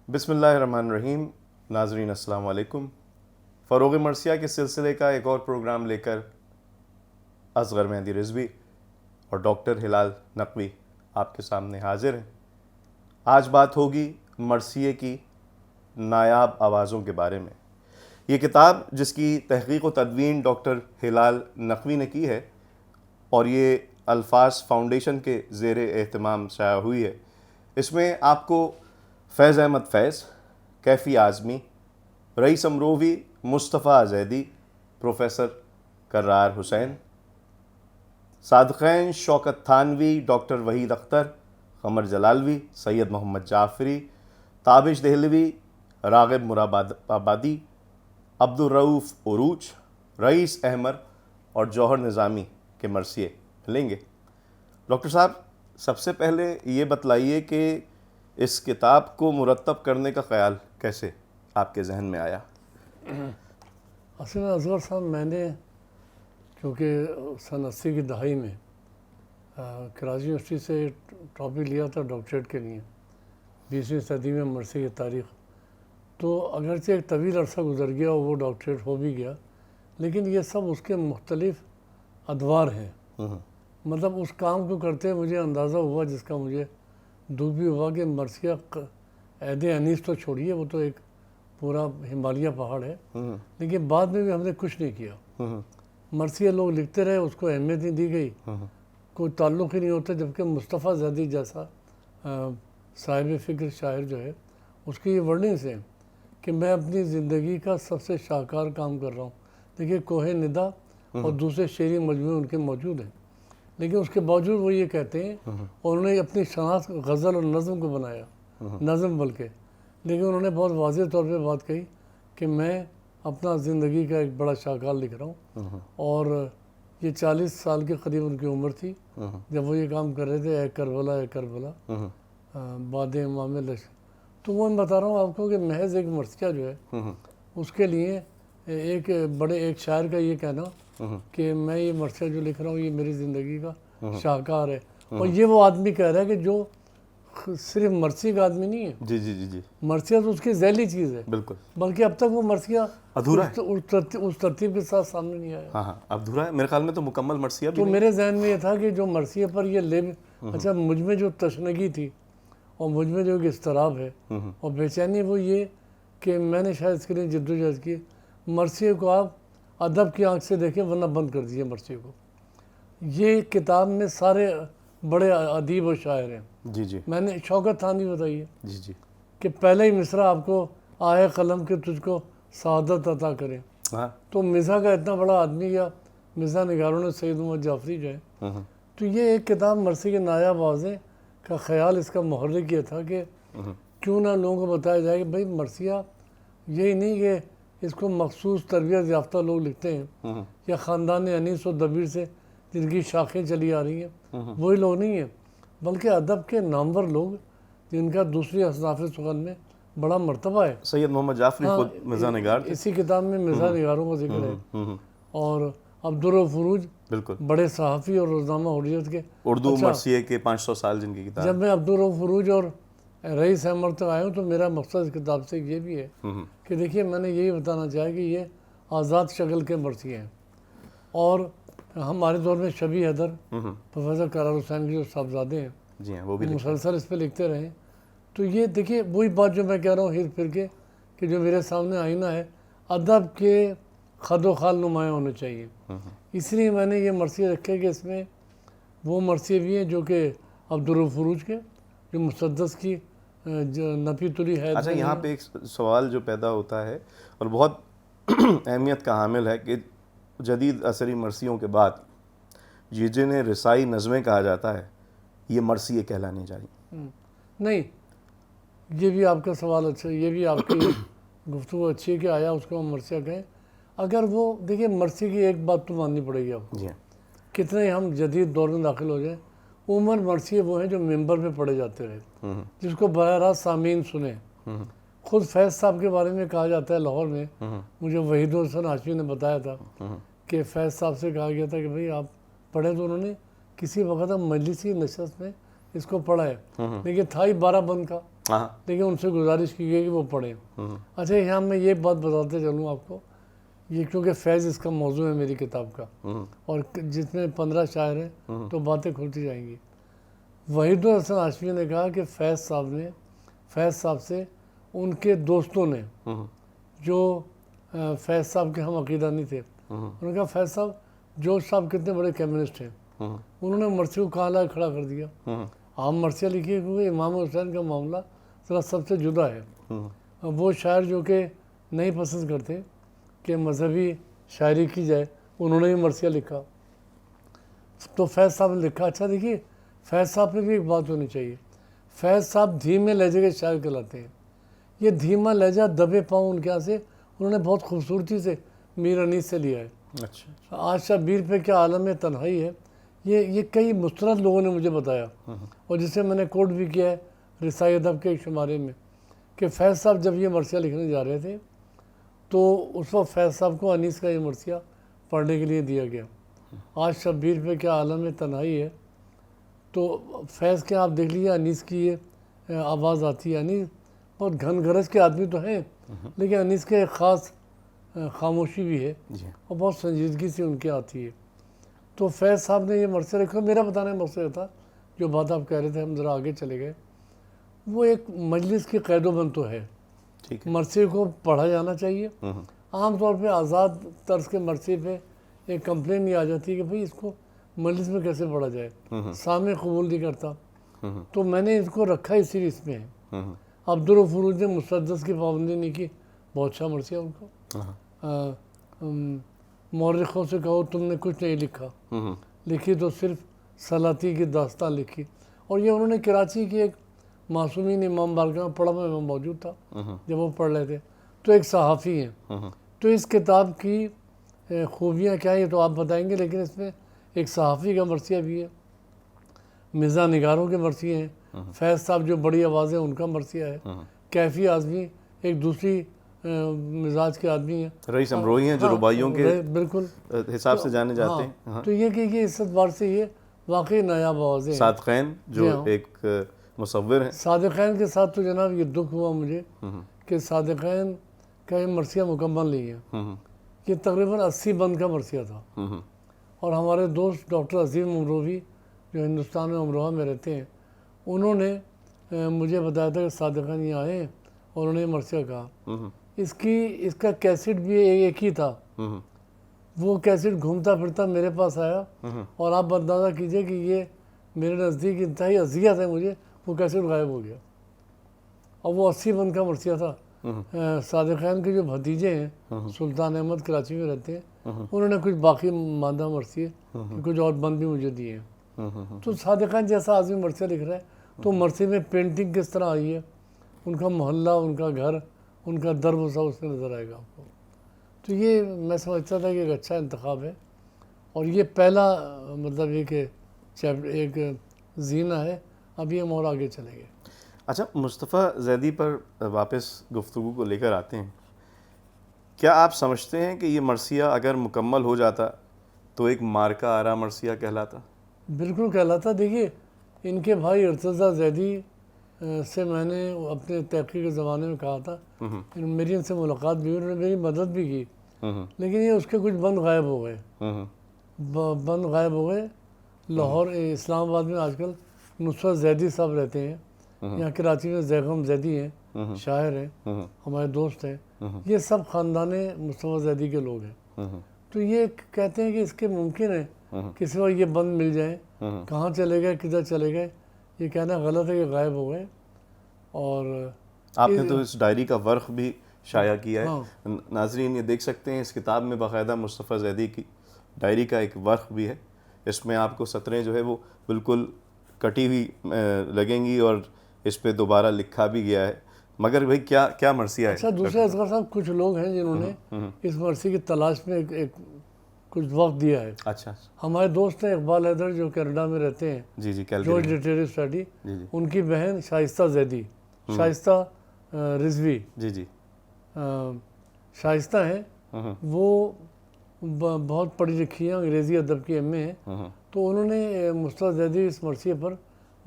بسم اللہ الرحمن الرحیم. ناظرین السلام علیکم. فروغ مرثیہ کے سلسلے کا ایک اور پروگرام لے کر اصغر مہدی رضوی اور ڈاکٹر ہلال نقوی آپ کے سامنے حاضر ہیں. آج بات ہوگی مرثیے کی نایاب آوازوں کے بارے میں. یہ کتاب جس کی تحقیق و تدوین ڈاکٹر ہلال نقوی نے کی ہے اور یہ الفاظ فاؤنڈیشن کے زیر اہتمام شائع ہوئی ہے. اس میں آپ کو فیض احمد فیض، کیفی اعظمی، رئیس امروی، مصطفیٰ زیدی، پروفیسر کرار حسین، صادقین شوکت تھانوی، ڈاکٹر وحید اختر، قمر جلالوی، سید محمد جعفری، تابش دہلوی، راغب مراد آبادی، عبدالرؤف عروج، رئیس احمد اور جوہر نظامی کے مرثیے لیں گے. ڈاکٹر صاحب، سب سے پہلے یہ بتلائیے کہ اس کتاب کو مرتب کرنے کا خیال کیسے آپ کے ذہن میں آیا؟ اصل میں اصغر صاحب، میں نے چونکہ سن 80 کی دہائی میں کراچی یونیورسٹی سے ٹاپک لیا تھا ڈاکٹریٹ کے لیے، 20ویں صدی میں مرثیے کی تاریخ. تو اگرچہ ایک طویل عرصہ گزر گیا اور وہ ڈاکٹریٹ ہو بھی گیا، لیکن یہ سب اس کے مختلف ادوار ہیں. مطلب اس کام کو کرتے مجھے اندازہ ہوا، جس کا مجھے دکھ بھی ہوا، کہ مرثیہ عہد انیس تو چھوڑیے، وہ تو ایک پورا ہمالیہ پہاڑ ہے، لیکن بعد میں بھی ہم نے کچھ نہیں کیا. مرثیہ لوگ لکھتے رہے، اس کو اہمیت نہیں دی گئی، کوئی تعلق ہی نہیں ہوتا. جبکہ مصطفیٰ زیدی جیسا صاحب فکر شاعر جو ہے، اس کی یہ ورڈنگس ہیں کہ میں اپنی زندگی کا سب سے شاہکار کام کر رہا ہوں. دیکھیے، کوہ ندا اور دوسرے شعری مجموعے ان کے موجود ہیں، لیکن اس کے باوجود وہ یہ کہتے ہیں، اور انہوں نے اپنی شناخت غزل اور نظم کو بنایا، نظم بلکہ، لیکن انہوں نے بہت واضح طور پہ بات کہی کہ میں اپنا زندگی کا ایک بڑا شاہکار لکھ رہا ہوں. اور یہ 40 سال کے قریب ان کی عمر تھی جب وہ یہ کام کر رہے تھے. اے کربلا اے کربلا باد امام لشکر. تو وہ میں بتا رہا ہوں آپ کو کہ محض ایک مرثیہ جو ہے، اس کے لیے ایک شاعر کا یہ کہنا کہ میں یہ مرثیہ جو لکھ رہا ہوں یہ میری زندگی کا شاہکار ہے. اور یہ وہ آدمی کہہ رہا ہے کہ جو صرف مرثیے کا آدمی نہیں ہے. جی جی جی جی مرثیہ تو اس کی ذیلی چیز ہے، بالکل، بلکہ اب تک وہ مرثیہ ادھورا ہے. اس ترتیب کے ساتھ سامنے نہیں آیا. ہاں ادھورا ہے. میرے خیال میں تو مکمل مرثیہ بھی تو نہیں. میرے ذہن میں یہ تھا کہ جو مرثیے پر یہ اچھا، مجھ میں جو تشنگی تھی اور مجھ میں جو ایک اضطراب ہے اور بے چینی، وہ یہ کہ میں نے شاید اس کے لیے جدوجہد کی. مرثیے کو آپ ادب کی آنکھ سے دیکھیں، ورنہ بند کر دیجیے مرثیے کو. یہ کتاب میں سارے بڑے ادیب و شاعر ہیں. جی جی میں نے شوکت تھانوی بتائی ہے جی جی کہ پہلا ہی مصرع آپ کو آئے قلم کے تجھ کو سعادت عطا کرے. ہاں تو مزاح کا اتنا بڑا آدمی، یا مزاح نگاروں نے سید محمد جعفری جو ہے. تو یہ ایک کتاب مرثیے کے نایاب آوازیں کا خیال اس کا محرک یہ تھا کہ کیوں نہ لوگوں کو بتایا جائے کہ بھائی مرثیہ یہی نہیں کہ اس کو مخصوص تربیت یافتہ لوگ لکھتے ہیں، یا خاندان انیس و دبیر سے جن کی شاخیں چلی آ رہی ہیں، وہی لوگ نہیں ہیں، بلکہ ادب کے نامور لوگ جن کا دوسری اصناف سخن میں بڑا مرتبہ ہے. سید محمد جعفری خود مزاح نگار تھے. اسی کتاب میں مزاح نگاروں کا ذکر ہے. اور عبدالرؤف عروج، بالکل، بڑے صحافی اور روزنامہ حریت کے. اردو مرثیے کے 500 سال جن کی کتاب. جب میں عبدالرؤف عروج اور رئیس احمد تک آیا ہوں تو میرا مقصد اس کتاب سے یہ بھی ہے کہ دیکھیے، میں نے یہی بتانا چاہا کہ یہ آزاد شکل کے مرثیے ہیں. اور ہمارے دور میں شبی حیدر، پروفیسر کرار حسین کے جو صاحبزادے ہیں، جی ہاں، وہ بھی مسلسل اس پہ لکھتے رہے. تو یہ دیکھیے وہی بات جو میں کہہ رہا ہوں ہر پھر کے، کہ جو میرے سامنے آئینہ ہے، ادب کے خد و خال نمایاں ہونے چاہیے. اس لیے میں نے یہ مرثیے رکھے کہ اس میں وہ مرثیے بھی ہیں جو کہ عبدالرؤف عروج کے، جو مسدس کی نفی تلی ہے. اچھا، یہاں پہ ایک سوال جو پیدا ہوتا ہے اور بہت اہمیت کا حامل ہے کہ جدید عصری مرثیوں کے بعد یہ جنہیں رسائی نظمیں کہا جاتا ہے، یہ مرثیے کہلانے چاہیے. نہیں، یہ بھی آپ کا سوال اچھا ہے، یہ بھی آپ کی گفتگو اچھی ہے کہ آیا اس کو ہم مرثیہ کہیں. اگر وہ دیکھیے، مرثیے کی ایک بات تو ماننی پڑے گی آپ کو، جی ہاں، کتنے ہم جدید دور میں داخل ہو جائیں، عموماً مرثیے وہ ہیں جو ممبر پہ پڑھے جاتے رہے، جس کو براہ راست سامعین سنیں. خود فیض صاحب کے بارے میں کہا جاتا ہے لاہور میں، مجھے وحید الحسن ہاشمی نے بتایا تھا کہ فیض صاحب سے کہا گیا تھا کہ بھئی آپ پڑھیں، تو انہوں نے کسی وقت مجلسی نشست میں اس کو پڑھا ہے، لیکن تھا ہی 12 بند کا. ہاں لیکن ان سے گزارش کی گئی کہ وہ پڑھیں. اچھا یہاں میں یہ بات بتاتے چلوں آپ کو, یہ کیونکہ فیض اس کا موضوع ہے میری کتاب کا, اور جس میں 15 شاعر ہیں تو باتیں کھلتی جائیں گی. وحید الحسن ہاشمی نے کہا کہ فیض صاحب سے ان کے دوستوں نے, جو فیض صاحب کے ہم عقیدہ نہیں تھے, انہوں نے کہا فیض صاحب, جوش صاحب کتنے بڑے کمیونسٹ ہیں, انہوں نے مرثیے کو کہاں لا کھڑا کر دیا. آپ مرثیہ لکھیے کیونکہ امام حسین کا معاملہ ذرا سب سے جدا ہے. وہ شاعر جو کہ نہیں پسند کرتے کہ مذہبی شاعری کی جائے, انہوں نے بھی مرثیہ لکھا. تو فیض صاحب نے لکھا. اچھا دیکھیے, فیض صاحب پہ بھی ایک بات ہونی چاہیے. فیض صاحب دھیمے لہجے کے شاعر کہلاتے ہیں. یہ دھیما لہجہ دبے پاؤں ان کے یہاں سے انہوں نے بہت خوبصورتی سے میر انیس سے لیا ہے. اچھا آج شبیر پہ کیا عالم تنہائی ہے, یہ کئی مستند لوگوں نے مجھے بتایا, اور جسے میں نے کوٹ بھی کیا ہے رسائی ادب کے شمارے میں, کہ فیض صاحب جب یہ مرثیہ لکھنے جا رہے تھے تو اس وقت فیض صاحب کو انیس کا یہ مرثیہ پڑھنے کے لیے دیا گیا. آج شبیر پہ کیا عالم تنہائی ہے, تو فیض کے آپ دیکھ لیجیے انیس کی یہ آواز آتی ہے. انیس بہت گھن گرج کے آدمی تو ہیں, لیکن انیس کے ایک خاص خاموشی بھی ہے اور بہت سنجیدگی سے ان کے آتی ہے. تو فیض صاحب نے یہ مرثیہ لکھا. میرا بتانے کا مقصد تھا, جو بات آپ کہہ رہے تھے ہم ذرا آگے چلے گئے, وہ ایک مجلس کی قید و بند تو ہے. مرثیے کو پڑھا جانا چاہیے. عام طور پہ آزاد طرز کے مرثیے پہ ایک کمپلین یہ آ جاتی ہے کہ بھئی اس کو مجلس میں کیسے پڑھا جائے, سامع قبول نہیں کرتا. تو میں نے اس کو رکھا اس سیریز میں ہے. عبدالفروج نے مسدس کی پابندی نہیں کی, بہت اچھا مرثیہ ان کا. مورخوں سے کہو تم نے کچھ نہیں لکھا, لکھی تو صرف سلاطی کی داستان لکھی. اور یہ انہوں نے کراچی کی ایک معصومین امام بارگاہ پڑھا, میں موجود تھا جب وہ پڑھ رہے تھے. تو ایک صحافی ہیں. تو اس کتاب کی خوبیاں کیا ہیں یہ تو آپ بتائیں گے, لیکن اس میں ایک صحافی کا مرثیہ بھی ہے, مزاح نگاروں کے مرثیے ہیں, فیض صاحب جو بڑی آوازیں ان کا مرثیہ ہے, کیفی آزمی ایک دوسری مزاج کے آدمی ہیں, رئیس امروہی ہیں جو رباعیوں کے بالکل حساب سے جانے جاتے ہیں. تو یہ کہ عزت بار سے یہ واقعی نایاب آوازیں ہیں. صادقین جو ایک مصور ہیں. صادقین کے ساتھ تو جناب یہ دکھ ہوا مجھے کہ صادقین کا یہ مرثیہ مکمل نہیں ہے. یہ تقریباً 80 بند کا مرثیہ تھا. اور ہمارے دوست ڈاکٹر عظیم امروہی جو ہندوستان میں امروہہ میں رہتے ہیں, انہوں نے مجھے بتایا تھا کہ صادقین یہاں آئے اور انہوں نے یہ مرثیہ کہا. اس کا کیسٹ بھی ایک ہی تھا. وہ کیسٹ گھومتا پھرتا میرے پاس آیا, اور آپ اندازہ کیجئے کہ یہ میرے نزدیک انتہائی اذیت ہے مجھے, وہ کیسٹ غائب ہو گیا. اور وہ 80 بند کا مرثیہ تھا. صادقین کے جو بھتیجے ہیں سلطان احمد کراچی میں رہتے ہیں, انہوں نے کچھ باقی ماندہ مرثیے کچھ اور بند بھی مجھے دیے ہیں. تو صادقین جیسا آدمی مرثیہ لکھ رہا ہے, تو مرثیے میں پینٹنگ کس طرح آئی ہے, ان کا محلہ, ان کا گھر, ان کا درب و سا اس میں نظر آئے گا آپ کو. تو یہ میں سمجھتا تھا کہ ایک اچھا انتخاب ہے, اور یہ پہلا مطلب یہ کہ ایک زینہ ہے. ابھی ہم اور آگے چلیں گے. اچھا, مصطفیٰ زیدی پر واپس گفتگو کو لے کر آتے ہیں. کیا آپ سمجھتے ہیں کہ یہ مرثیہ اگر مکمل ہو جاتا تو ایک مارکہ آرا مرثیہ کہلاتا؟ بالکل کہلاتا. دیکھیے ان کے بھائی ارتضیٰ زیدی سے میں نے اپنے تحقیق کے زمانے میں کہا تھا, میری ان سے ملاقات بھی ہوئی, انہوں نے میری مدد بھی کی, لیکن یہ اس کے کچھ بند غائب ہو گئے. بند غائب ہو گئے. لاہور اسلام آباد میں آج کل نصرت زیدی صاحب رہتے ہیں, یہاں کراچی میں زیغم زیدی ہیں, شاعر ہیں, ہمارے دوست ہیں. یہ سب خاندان مصطفیٰ زیدی کے لوگ ہیں. تو یہ کہتے ہیں کہ اس کے ممکن ہے کسی وقت یہ بند مل جائیں. کہاں چلے گئے, کدھر چلے گئے, یہ کہنا غلط ہے کہ غائب ہو گئے. اور آپ نے تو اس ڈائری کا ورق بھی شائع کیا ہے. ناظرین یہ دیکھ سکتے ہیں, اس کتاب میں باقاعدہ مصطفیٰ زیدی کی ڈائری کا ایک ورق بھی ہے. اس میں آپ کو سطریں جو ہے وہ بالکل کٹی ہوئی لگیں گی, اور اس پہ دوبارہ لکھا بھی گیا ہے. مگر بھئی کیا مرثیہ ہے؟ اچھا, دوسرے اصغر صاحب کچھ لوگ ہیں جنہوں نے اس مرثیے کی تلاش میں ایک کچھ وقت دیا ہے. اچھا, ہمارے دوست ہیں اقبال حیدر جو کینیڈا میں رہتے ہیں, جی جورج لٹریری سوسائٹی, ان کی بہن شائستہ زیدی, شائستہ رضوی, جی شائستہ ہیں, وہ بہت پڑھی لکھی ہیں, انگریزی ادب کی ایم اے ہیں. تو انہوں نے مصطفیٰ زیدی اس مرثیے پر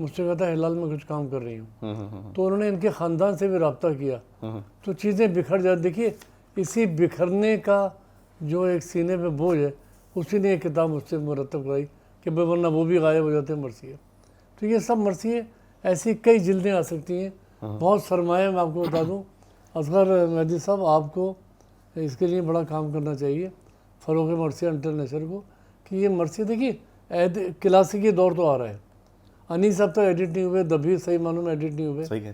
مجھ سے کہا تھا ہلال میں کچھ کام کر رہی ہوں، تو انہوں نے ان کے خاندان سے بھی رابطہ کیا تو چیزیں بکھر جاتی. دیکھیے اسی بکھرنے کا جو ایک سینے پہ بوجھ ہے اسی نے ایک کتاب مجھ سے مرتب کرائی کہ بے ورنہ وہ بھی غائب ہو جاتے ہیں مرثیے. تو یہ سب مرثیے ایسی کئی جلدیں آ سکتی ہیں. بہت سرمایہ میں آپ کو بتا دوں اصغر مہدی صاحب، آپ کو اس کے لیے بڑا کام کرنا چاہیے فروغ مرثیہ انٹرنیشنل کو کہ یہ مرثیے دیکھیے کلاسیکی دور تو آ رہا ہے. انیس اب تک ایڈٹ نہیں ہوئے، دبیر صحیح معنوں میں ایڈٹ نہیں ہوئے، صحیح ہے.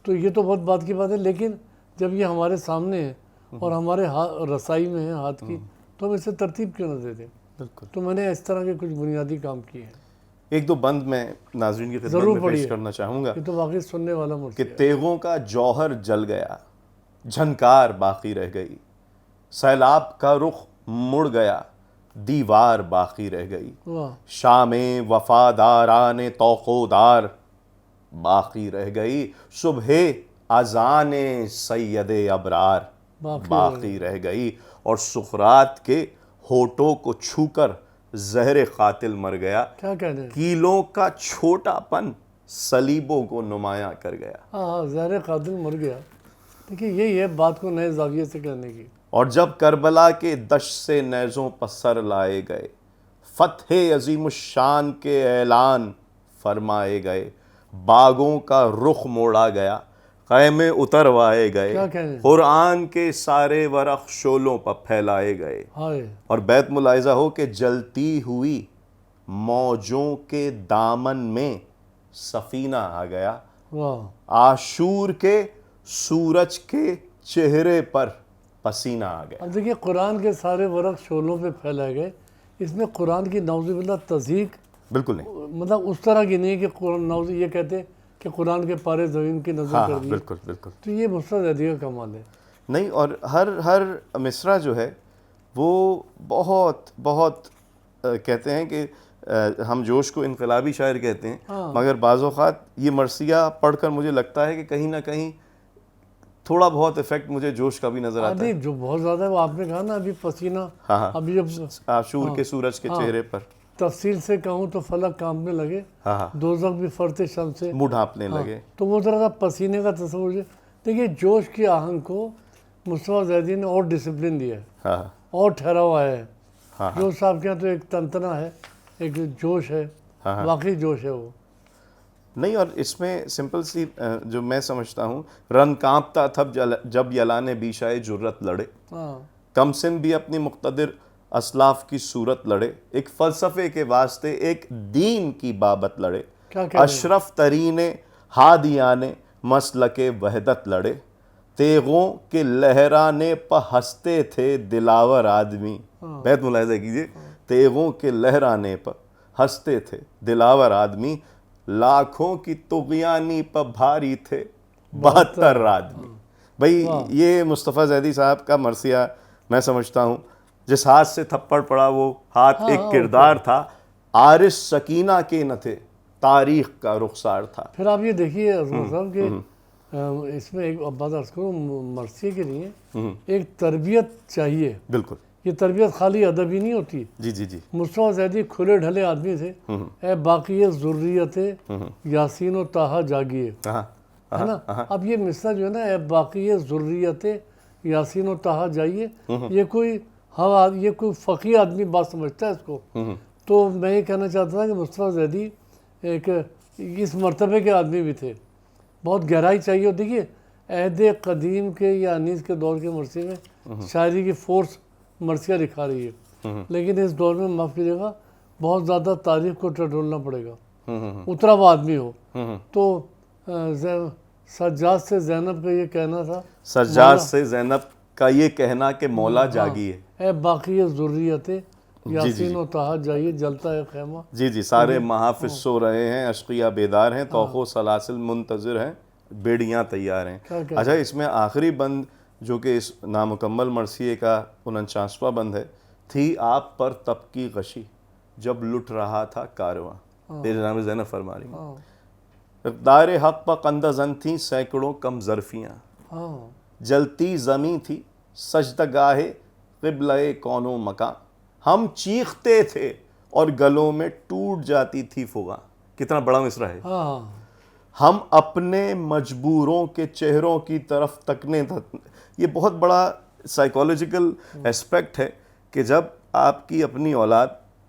تو یہ تو بہت بات کی بات ہے. لیکن جب یہ ہمارے سامنے ہے اور ہمارے رسائی میں ہے ہاتھ کی تو ہم اسے ترتیب کیوں نہ دیتے. بالکل. تو میں نے اس طرح کے کچھ بنیادی کام کیے ہیں. ایک دو بند میں ناظرین کی خدمت ضرور میں پیش پڑھیے. کرنا چاہوں گا یہ تو واقعی سننے والا کہ مرثیہ ہے. تیغوں کا جوہر جل گیا، جھنکار باقی رہ گئی، سیلاب کا رخ مڑ گیا، دیوار باقی رہ گئی، واہ شام وفاداران توقودار باقی رہ گئی، صبح اذان سید ابرار باقی رہ گئی، اور سقراط کے ہونٹوں کو چھو کر زہر قاتل مر گیا، کیا کہنے ہیں. کیلوں کا چھوٹا پن صلیبوں کو نمایاں کر گیا. ہاں زہر قاتل مر گیا. دیکھیے یہی ہے بات کو نئے زاویے سے کہنے کی. اور جب کربلا کے دشت سے نیزوں پر سر لائے گئے، فتح عظیم الشان کے اعلان فرمائے گئے، باغوں کا رخ موڑا گیا، خیمے اتروائے گئے، کیا کہنے ہیں. قرآن کے سارے ورق شولوں پر پھیلائے گئے، ہائے اور بیت ملاحظہ ہو کہ جلتی ہوئی موجوں کے دامن میں سفینہ آ گیا، واہ عاشور کے سورج کے چہرے پر پسینہ آ گیا. اب دیکھیے قرآن کے سارے ورق شولوں پہ پھیلائے گئے. اس میں قرآن کی نعوذ باللہ تضحیق بالکل نہیں. مطلب اس طرح کی نہیں ہے کہ قرآن نعوذ یہ کہتے ہیں کہ قرآن کے پارے زمین کی نظر کر دیے. بالکل بالکل تو یہ مستعدی کا کمال ہے. نہیں. اور ہر مصرع جو ہے وہ بہت بہت کہتے ہیں کہ ہم جوش کو انقلابی شاعر کہتے ہیں، مگر بعض اوقات یہ مرثیہ پڑھ کر مجھے لگتا ہے کہ کہیں نہ کہیں تھوڑا بہت ایفیکٹ مجھے جوش کا بھی نظر آتا ہے. نہیں جو بہت زیادہ ہے وہ آپ نے کہا نا ابھی پسینہ. ابھی جب عاشور کے سورج کے چہرے پر تفصیل سے کہوں تو فلک کانپنے لگے، دوزخ بھی فرتے شم سے منہ ڈھانپنے لگے. تو وہ ذرا سا پسینے کا تصور ہے. دیکھیے جوش کی آہنگ کو مصطفیٰ زیدی نے اور ڈسپلن دیا ہے، اور ٹھہرا ہوا ہے. جوش صاحب کے یہاں تو ایک تنتنا ہے، ایک جوش ہے، واقعی جوش ہے وہ. نہیں. اور اس میں سمپل سی جو میں سمجھتا ہوں، رن کانپتا تھا جب یلان بیشائے جرت لڑے، کم سن بھی اپنی مقتدر اسلاف کی صورت لڑے، ایک فلسفے کے واسطے ایک دین کی بابت لڑے، اشرف ترین ہادیان مسلک وحدت لڑے، تیغوں کے لہرانے پہ ہنستے تھے دلاور آدمی. بیت ملاحظہ کیجئے، تیغوں کے لہرانے پہ ہنستے تھے دلاور آدمی، لاکھوں کی طغیانی پہ بھاری تھے 72 آدمی. بھئی یہ مصطفیٰ زیدی صاحب کا مرثیہ میں سمجھتا ہوں جس ہاتھ سے تھپڑ پڑا وہ ہاتھ ایک کردار تھا، عارض سکینہ کے نہ تھے، تاریخ کا رخسار تھا. پھر آپ یہ دیکھیے عظمت صاحب کہ اس میں ایک بات عرض کروں، مرثیے کے لیے ایک تربیت چاہیے. بالکل. یہ تربیت خالی ادبی نہیں ہوتی. جی جی جی. مصطفیٰ زیدی کھلے ڈھلے آدمی تھے. اے باقی ذریت یاسین و طٰہٰ جاگیے، ہے نا. اب یہ مصرع جو ہے نا، اے باقی ذریت یاسین و طٰہٰ جائیے، یہ کوئی فقیہ آدمی بات سمجھتا ہے اس کو. تو میں یہ کہنا چاہتا تھا کہ مصطفیٰ زیدی ایک اس مرتبے کے آدمی بھی تھے. بہت گہرائی چاہیے. اور دیکھیے عہد قدیم کے یا انیس کے دور کے مرثیے میں شاعری کی فورس مرثیہ دکھا رہی ہے، لیکن اس دور میں معاف کیجیے گا بہت زیادہ تاریخ کو ٹٹولنا پڑے گا. اترا ہوا آدمی ہو تو سجاد سے زینب کا یہ کہنا تھا، سجاد سے زینب کا یہ کہنا کہ مولا جاگی ہے، اے باقی ذریت یاسین و طٰہٰ جائیے، جلتا ہے خیمہ. جی جی. سارے محافظ سو رہے ہیں، اشقیاء بیدار ہیں، طوق و سلاسل منتظر ہیں، بیڑیاں تیار ہیں. اچھا اس میں آخری بند جو کہ اس نامکمل مرثیے کا 49واں بند ہے، تھی آپ پر تب کی غشی جب لٹ رہا تھا کارواں. جناب زینب فرما رہی ہیں، اقدار حق پہ قندہ زن تھیں سینکڑوں کم ظرفیاں، جلتی زمیں تھی سجدگاہ قبلہ کون و مکان، ہم چیختے تھے اور گلوں میں ٹوٹ جاتی تھی فغاں. کتنا بڑا مصرع ہے. ہاں ہم اپنے مجبوروں کے چہروں کی طرف تکنے تھا. یہ بہت بڑا سائیکولوجیکل اسپیکٹ ہے کہ جب آپ کی اپنی اولاد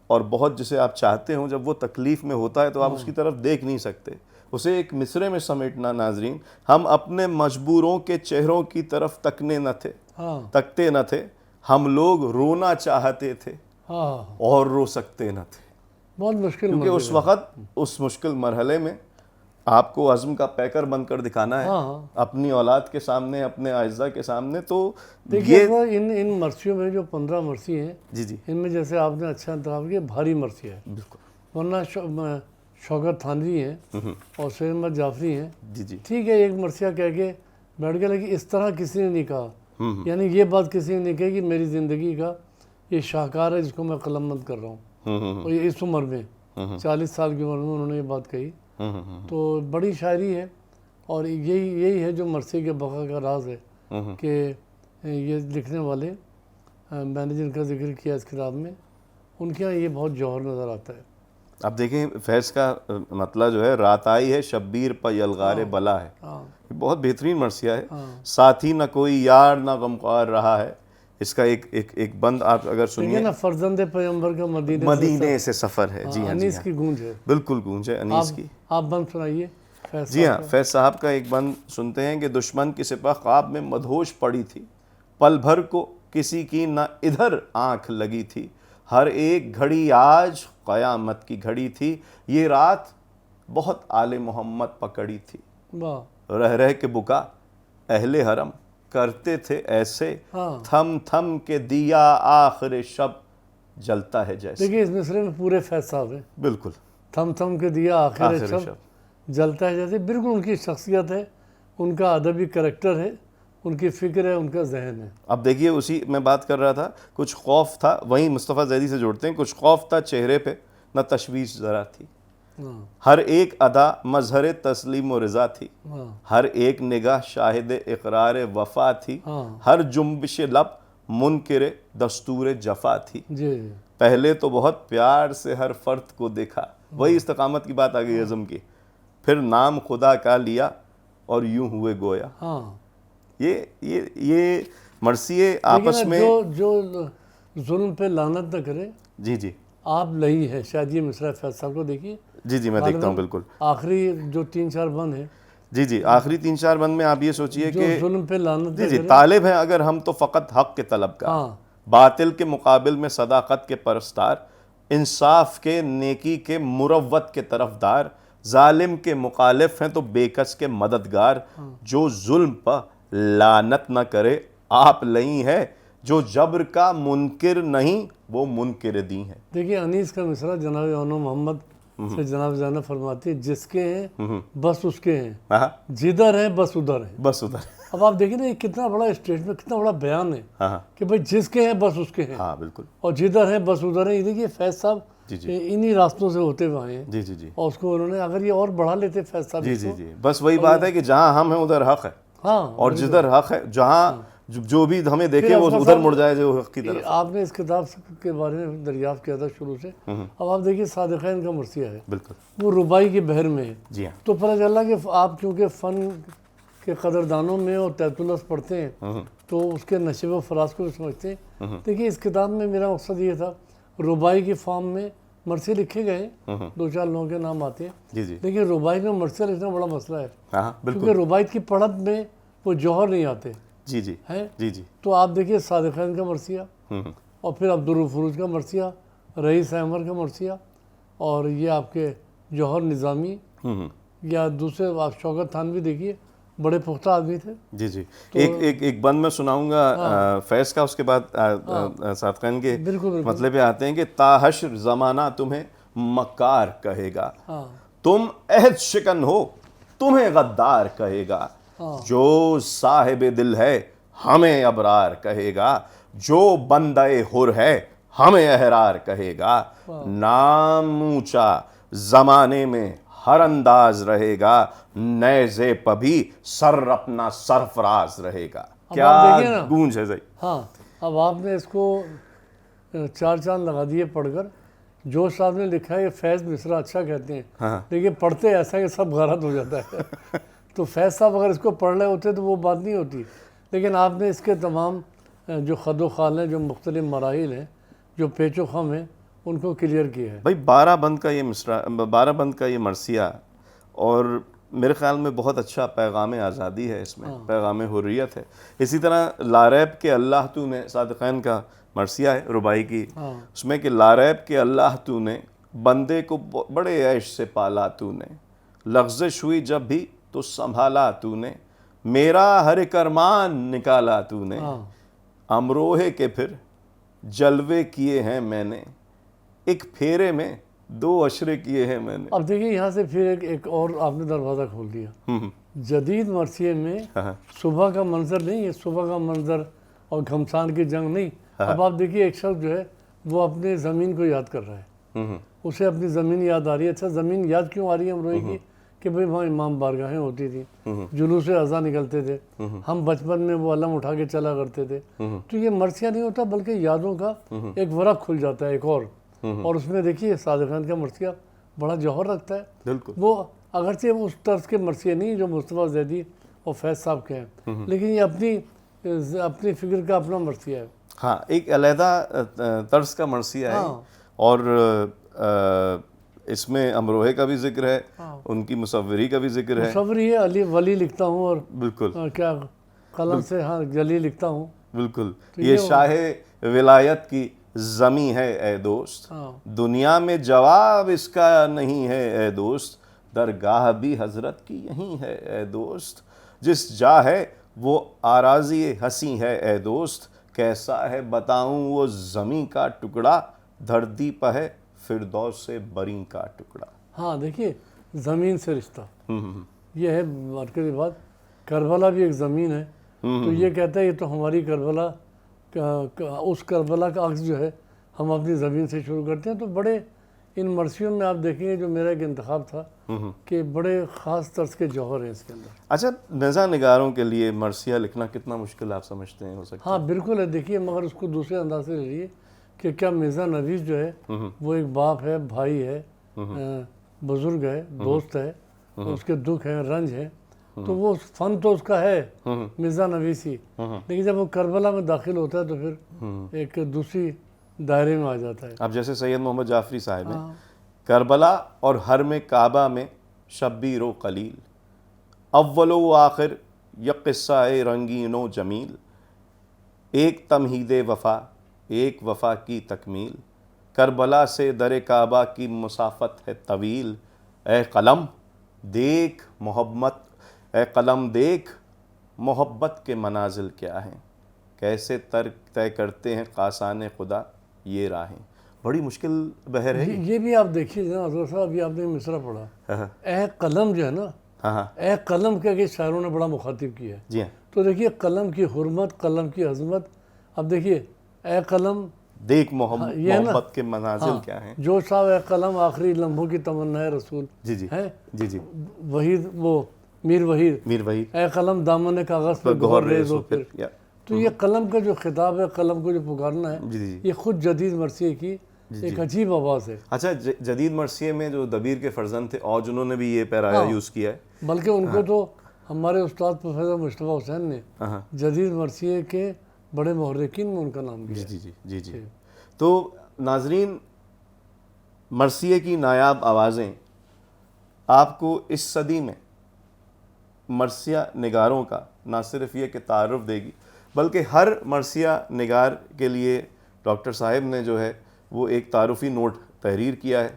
اور بہت جسے آپ چاہتے ہوں جب وہ تکلیف میں ہوتا ہے تو آپ اس کی طرف دیکھ نہیں سکتے. اسے ایک مصرے میں سمیٹنا ناظرین, ہم اپنے مجبوروں کے چہروں کی طرف تکتے نہ تھے, ہم لوگ رونا چاہتے تھے اور رو سکتے نہ تھے. بہت مشکل, کیونکہ اس وقت اس مشکل مرحلے میں آپ کو عزم کا پیکر بن کر دکھانا ہے اپنی اولاد کے سامنے, اپنے اعزاء کے سامنے. تو دیکھیے ان مرثیوں میں جو 15 مرثی ہیں, جی ان میں جیسے آپ نے اچھا انتخاب کیا, بھاری مرثی ہے. بالکل. ورنہ شوکت تھانوی ہیں اور سید احمد جعفری ہیں. جی ٹھیک ہے, ایک مرثیہ کہہ کے بیٹھ گیا, لیکن اس طرح کسی نے نہیں کہا. یعنی یہ بات کسی نے نہیں کہی کہ میری زندگی کا یہ شاہکار ہے جس کو میں قلم بند کر رہا ہوں, اور یہ اس عمر میں 40 سال کی عمر میں انہوں نے یہ بات کہی. تو بڑی شاعری ہے, اور یہی ہے جو مرثیے کے بقا کا راز ہے کہ یہ لکھنے والے, میں نے جن کا ذکر کیا اس کتاب میں, ان کے یہاں یہ بہت جوہر نظر آتا ہے. اب دیکھیں فیض کا مطلب جو ہے رات آئی ہے شبیر پہ یلغار بلا ہے. یہ بہت بہترین مرثیہ ہے. ساتھی نہ کوئی یار نہ غمخوار رہا ہے. اس کا ایک بند آپ اگر سنیے نا, فرزند پیغمبر کا مدینے سے سفر ہے. جی ہاں, انیس کی گونج ہے, بالکل گونج ہے انیس کی. آپ بند سنائیے. جی ہاں, فیض صاحب کا ایک بند سنتے ہیں کہ دشمن کی سپہ خواب میں مدہوش پڑی تھی, پل بھر کو کسی کی نہ ادھر آنکھ لگی تھی, ہر ایک گھڑی آج قیامت کی گھڑی تھی, یہ رات بہت آل محمد پکڑی تھی, رہ رہ کے بکا اہل حرم کرتے تھے ایسے, تھم تھم کے دیا آخر شب جلتا ہے جیسے. دیکھیے اس مصرے میں پورے فیض صاحب ہیں. بالکل. تھم تھم کے دیا آخر شب جلتا ہے جیسے, بالکل ان کی شخصیت ہے, ان کا ادبی کریکٹر ہے, ان کی فکر ہے, ان کا ذہن ہے. اب دیکھیے اسی میں بات کر رہا تھا, کچھ خوف تھا, وہیں مصطفیٰ زیدی سے جوڑتے ہیں, کچھ خوف تھا چہرے پہ نہ تشویش ذرا تھی, ہر ایک ادا مظہر تسلیم و رضا تھی, ہر ایک نگاہ شاہد اقرار وفا تھی, ہر جنبش لب منکر دستور جفا تھی. پہلے تو بہت پیار سے ہر فرد کو دیکھا, وہی استقامت کی بات آ گئی عزم کی, پھر نام خدا کا لیا اور یوں ہوئے گویا. یہ مرثیے آپس میں جو ظلم پہ لعنت نہ کرے. جی آپ لئی ہے شاید یہ مصرع فیض صاحب کو دیکھیے. جی میں دیکھتا ہوں. بالکل آخری جو 3-4 بند ہیں, جی آخری 3-4 بند میں آپ یہ سوچئے کہ ظلم پہ لعنت جی طالب ہیں اگر ہم تو فقط حق کے طلب کا, باطل کے مقابل میں صداقت کے پرستار, انصاف کے نیکی کے مروت کے طرفدار, ظالم کے مخالف ہیں تو بے کس کے مددگار, جو ظلم پر لعنت نہ کرے آپ لئی ہے, جو جبر کا منکر نہیں وہ منکر دی ہیں. دیکھیے انیس کا مصرع جناب اونو محمد سے جناب زینب فرماتی ہے, جس کے ہیں بس اس کے ہیں, جدھر ہیں بس ادھر ہیں. بس ادھر. اب آپ دیکھیں نا یہ کتنا بڑا اسٹیٹمنٹ, کتنا بڑا بیان ہے کہ بھائی جس کے ہیں بس اس کے ہیں. ہاں بالکل. اور جدھر ہیں بس ادھر ہیں. یہ دیکھیے فیض صاحب انہی راستوں سے ہوتے ہوئے ہیں. جی اور اس کو انہوں نے اگر یہ اور بڑھا لیتے فیض صاحب. جی بس وہی بات ہے کہ جہاں ہم ہیں ادھر حق ہے, اور جدھر حق ہے, جہاں جو بھی ہمیں دیکھے وہ ادھر مڑ جائے جو حق کی طرف. آپ نے اس کتاب کے بارے میں دریافت کیا تھا شروع سے. اب آپ دیکھیے صادقین کا مرثیہ ہے, بالکل وہ ربائی کے بحر میں ہے. جی ہاں. تو پتہ چلا کہ آپ چونکہ فن کے قدردانوں میں اور تیتولس پڑھتے ہیں تو اس کے نشیب و فراز کو بھی سمجھتے ہیں. دیکھیے اس کتاب میں میرا مقصد یہ تھا, ربائی کی فارم میں مرثیے لکھے گئے ہیں, 2-4 لوگوں کے نام آتے ہیں, لیکن ربائی میں مرثیہ لکھنا بڑا مسئلہ ہے, کیونکہ رباعیت کی پڑھت میں وہ جوہر نہیں آتے. جی تو آپ دیکھیے صادقین کا مرثیہ, اور پھر عبدالفروج کا مرثیہ, رئیس احمد کا مرثیہ, اور یہ آپ کے جوہر نظامی, یا دوسرے آپ شوکت تھانوی دیکھیے, بڑے پختہ آدمی تھے. جی ایک بند میں سناؤں گا فیض کا, اس کے بعد صادقین کے مطلب پہ آتے ہیں کہ تا حشر زمانہ تمہیں مکار کہے گا, تم عہد شکن ہو تمہیں غدار کہے گا, جو صاحب دل ہے ہمیں ابرار کہے گا, جو بندہ حر ہے ہمیں احرار کہے گا, نام اونچا زمانے میں ہر انداز رہے گا, نیزے پہ بھی سر اپنا سرفراز رہے گا. کیا گونج ہے. ہاں اب آپ نے اس کو 4 چاند لگا دیے پڑھ کر جو صاحب نے لکھا ہے یہ فیض مصرع اچھا کہتے ہیں، ہاں لیکن پڑھتے ایسا کہ سب غلط ہو جاتا ہے تو فیض صاحب اگر اس کو پڑھ رہے ہوتے تو وہ بات نہیں ہوتی، لیکن آپ نے اس کے تمام جو خد و خال ہیں، جو مختلف مراحل ہیں، جو پیچ و خم ہیں، ان کو کلیئر کیا ہے۔ بھائی 12 بند کا یہ مصرع، 12 بند کا یہ مرثیہ، اور میرے خیال میں بہت اچھا پیغام آزادی ہے اس میں، پیغام حریت ہے۔ اسی طرح لاریب کے اللہ تو نے، صادقین کا مرثیہ ہے رباعی کی، اس میں کہ لاریب کے اللہ تو نے بندے کو بڑے عیش سے پالا تو نے، لغزش ہوئی جب بھی تو سنبھالا تو نے، میرا ہر ایک ارمان نکالا تو نے، امروہے کے پھر جلوے کیے ہیں میں نے، ایک پھیرے میں 2 عشرے کیے ہیں میں نے۔ اب دیکھیے یہاں سے پھر ایک اور آپ نے دروازہ کھول دیا۔ جدید مرثیے میں صبح کا منظر نہیں ہے، صبح کا منظر اور گھمسان کی جنگ نہیں۔ اب آپ دیکھیے ایک شخص جو ہے وہ اپنے زمین کو یاد کر رہا ہے، اسے اپنی زمین یاد آ رہی ہے۔ اچھا زمین یاد کیوں آ رہی ہے امروہے کی؟ کہ بھئی وہاں امام بارگاہیں ہوتی تھیں، جلوس اذاں نکلتے تھے، ہم بچپن میں وہ علم اٹھا کے چلا کرتے تھے۔ تو یہ مرثیہ نہیں ہوتا بلکہ یادوں کا ایک ورق کھل جاتا ہے ایک اور اس میں دیکھیے صادقین کا مرثیہ بڑا جوہر رکھتا ہے۔ بالکل وہ اگرچہ اس طرز کے مرثیے نہیں جو مصطفیٰ زیدی اور فیض صاحب کے ہیں، لیکن یہ اپنی فکر کا اپنا مرثیہ ہے۔ ہاں، ایک علیحدہ طرز کا مرثیہ ہے، اور اس میں امروہے کا بھی ذکر ہے، ان کی مصوری کا بھی ذکر ہے۔ مصوری ہے، علی ولی لکھتا ہوں، اور بالکل کیا قلم سے جلی لکھتا ہوں۔ بالکل، یہ شاہ ولایت کی زمیں ہے اے دوست، دنیا میں جواب اس کا نہیں ہے اے دوست، درگاہ بھی حضرت کی یہیں ہے اے دوست، جس جا ہے وہ آراضی ہنسی ہے اے دوست، کیسا ہے بتاؤں وہ زمیں کا ٹکڑا، دھرتی پہ ہے فردوس سے بریں کا ٹکڑا۔ ہاں دیکھیے زمین سے رشتہ، یہ ہے مرکزی بات۔ کربلا بھی ایک زمین ہے، تو یہ کہتا ہے یہ تو ہماری کربلا، اس کربلا کا عکس جو ہے ہم اپنی زمین سے شروع کرتے ہیں۔ تو بڑے ان مرثیوں میں آپ دیکھیں گے، جو میرا ایک انتخاب تھا کہ بڑے خاص طرز کے جوہر ہیں اس کے اندر۔ اچھا، نزا نگاروں کے لیے مرثیہ لکھنا کتنا مشکل آپ سمجھتے ہیں ہو سکتا ہے؟ ہاں بالکل ہے، دیکھیے مگر اس کو دوسرے انداز سے لے لیے کہ کیا مرزا نویس جو ہے وہ ایک باپ ہے، بھائی ہے، بزرگ ہے، دوست ہے، اس کے دکھ ہیں، رنج ہیں، تو وہ فن تو اس کا ہے مرزا نویسی، لیکن جب وہ کربلا میں داخل ہوتا ہے تو پھر ایک دوسری دائرے میں آ جاتا ہے۔ اب جیسے سید محمد جعفری صاحب ہیں، کربلا اور حرم کعبہ میں شبیر و قلیل، اول و آخر یک قصہ رنگین و جمیل، ایک تمہید وفا ایک وفا کی تکمیل، کربلا سے در کعبہ کی مسافت ہے طویل، اے قلم دیکھ محبت کے منازل کیا ہیں، کیسے طے کرتے ہیں قاسان خدا یہ راہیں۔ بڑی مشکل بحر ہے یہ بھی آپ دیکھیے نا اظہر صاحب، ابھی آپ نے مصرع پڑھا، اے قلم جو ہے نا، ہاں اے قلم کہہ کے شاعروں نے بڑا مخاطب کیا ہے۔ جی ہاں، تو دیکھیے قلم کی حرمت، قلم کی عظمت۔ اب دیکھیے اے قلم، دیکھ محبت کے منازل کیا ہیں۔ جو صاحب اے قلم آخری لمحوں کی تمنا ہے رسول جی جی ہے، جی جی، وحید وہ میر وحید، اے قلم دامن کاغذ پر گوہر ریز ہو پھر۔ تو یہ قلم کا جو خطاب ہے، قلم کو جو پکارنا ہے، یہ خود جدید مرثیے کی ایک عجیب آواز ہے۔ اچھا، جدید مرثیے میں جو دبیر کے فرزند تھے اور جنہوں نے بھی یہ پیرایا یوز کیا ہے، بلکہ ان کو تو ہمارے استاد پروفیسر مصطفیٰ حسین نے جدید مرثیے کے بڑے محرکین میں ان کا نام دیا ہے۔ جی جی جی جی۔ تو ناظرین، مرثیے کی نایاب آوازیں آپ کو اس صدی میں مرثیہ نگاروں کا نہ صرف یہ کہ تعارف دے گی، بلکہ ہر مرثیہ نگار کے لیے ڈاکٹر صاحب نے جو ہے وہ ایک تعارفی نوٹ تحریر کیا ہے،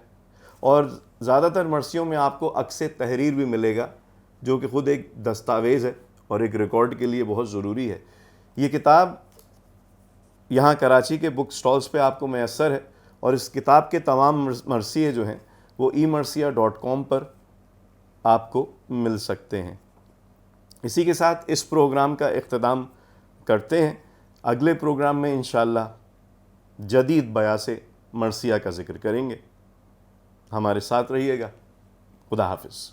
اور زیادہ تر مرثیوں میں آپ کو عکس تحریر بھی ملے گا، جو کہ خود ایک دستاویز ہے اور ایک ریکارڈ کے لیے بہت ضروری ہے۔ یہ کتاب یہاں کراچی کے بک سٹالز پہ آپ کو میسر ہے، اور اس کتاب کے تمام مرثیے جو ہیں وہ emercia.com پر آپ کو مل سکتے ہیں۔ اسی کے ساتھ اس پروگرام کا اختتام کرتے ہیں۔ اگلے پروگرام میں انشاءاللہ جدید بیاس مرثیہ کا ذکر کریں گے۔ ہمارے ساتھ رہیے گا۔ خدا حافظ۔